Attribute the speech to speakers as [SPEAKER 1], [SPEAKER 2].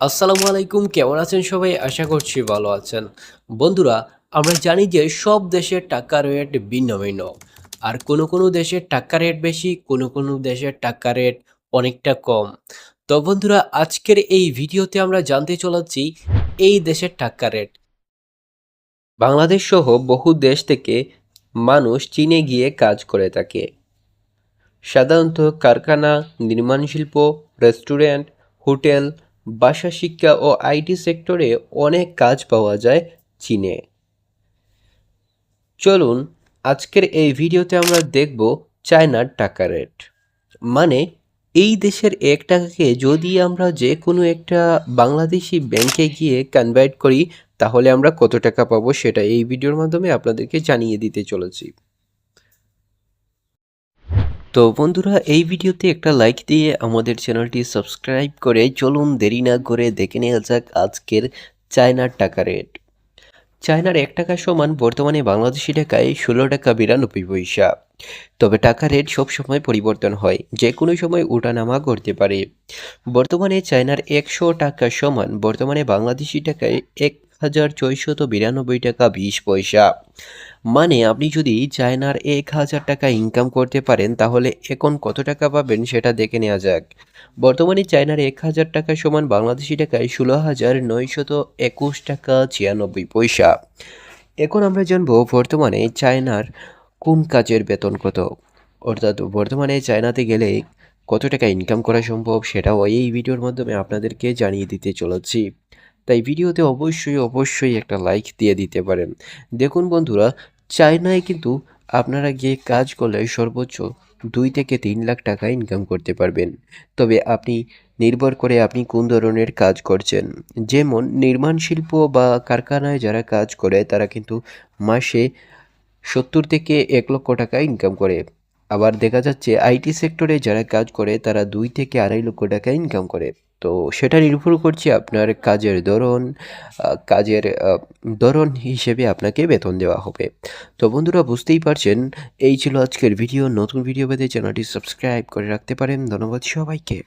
[SPEAKER 1] আসসালামু আলাইকুম, কেমন আছেন সবাই? আশা করছি ভালো আছেন। বন্ধুরা, আমরা জানি যে সব দেশের টাকার রেট ভিন্ন ভিন্ন। আর কোনো দেশের টাকার রেট বেশি, কোনো দেশের টাকার রেট অনেকটা কম। তো বন্ধুরা, আজকের এই ভিডিওতে আমরা জানতে চলেছি এই দেশের টাকার রেট। বাংলাদেশ সহ বহু দেশ থেকে মানুষ চীনে গিয়ে কাজ করে থাকে। সাধারণত কারখানা, নির্মাণ শিল্প, রেস্টুরেন্ট, হোটেল, বাসা, শিক্ষা ও আইটি সেক্টরে অনেক কাজ পাওয়া যায় চীনে। চলুন আজকের এই ভিডিওতে আমরা দেখব চায়নার টাকা রেট। মানে এই দেশের এক টাকাকে যদি আমরা যে কোনো একটা বাংলাদেশি ব্যাংকে গিয়ে কনভার্ট করি, তাহলে আমরা কত টাকা পাবো সেটা এই ভিডিওর মাধ্যমে আপনাদেরকে জানিয়ে দিতে চলেছি। তো বন্ধুরা, এই ভিডিওতে একটা লাইক দিয়ে আমাদের চ্যানেলটি সাবস্ক্রাইব করে চলুন দেরি না করে দেখে নেওয়া যাক আজকের চায়নার টাকা রেট। চায়নার এক টাকা সমান বর্তমানে বাংলাদেশি টাকায় 16 টাকা 92 পয়সা। তবে টাকা রেট সবসময় পরিবর্তন হয়, যে কোনো সময় ওঠানামা করতে পারে। বর্তমানে চায়নার 100 টাকা সমান বর্তমানে বাংলাদেশি টাকায় 1492 টাকা 20 পয়সা। মানে আপনি যদি চায়নার 1000 টাকা ইনকাম করতে পারেন তাহলে এখন কত টাকা পাবেন সেটা দেখে নেওয়া যাক। বর্তমানে চায়নার 1000 টাকা সমান বাংলাদেশি টাকায় 16,921 টাকা 96 পয়সা। এখন আমরা জানবো বর্তমানে চায়নার কোন কাজের বেতন কত, অর্থাৎ বর্তমানে চায়নাতে গেলে কত টাকা ইনকাম করা সম্ভব সেটাও এই ভিডিওর মাধ্যমে আপনাদেরকে জানিয়ে দিতে চলেছি। তাই ভিডিওতে অবশ্যই একটা লাইক দিয়ে দিতে পারেন। দেখুন বন্ধুরা, চায়নায় কিন্তু আপনারা গিয়ে কাজ করলে সর্বোচ্চ 2 থেকে 3 লাখ টাকা ইনকাম করতে পারবেন। তবে আপনি নির্ভর করে আপনি কোন ধরনের কাজ করছেন। যেমন নির্মাণ শিল্প বা কারখানায় যারা কাজ করে তারা কিন্তু মাসে 70 থেকে 1 লক্ষ টাকা ইনকাম করে। আবার দেখা যাচ্ছে আইটি সেক্টরে যারা কাজ করে তারা 2 থেকে 2.5 লক্ষ টাকা ইনকাম করে। তো সেটা নির্ভর করছে আপনার কাজের ধরন, ধরন হিসেবে আপনাকে বেতন দেওয়া হবে। তো বন্ধুরা, বুঝতেই পারছেন, এই ছিল আজকের ভিডিও। নতুন ভিডিও পেতে চ্যানেলটি সাবস্ক্রাইব করে রাখতে পারেন। ধন্যবাদ সবাইকে।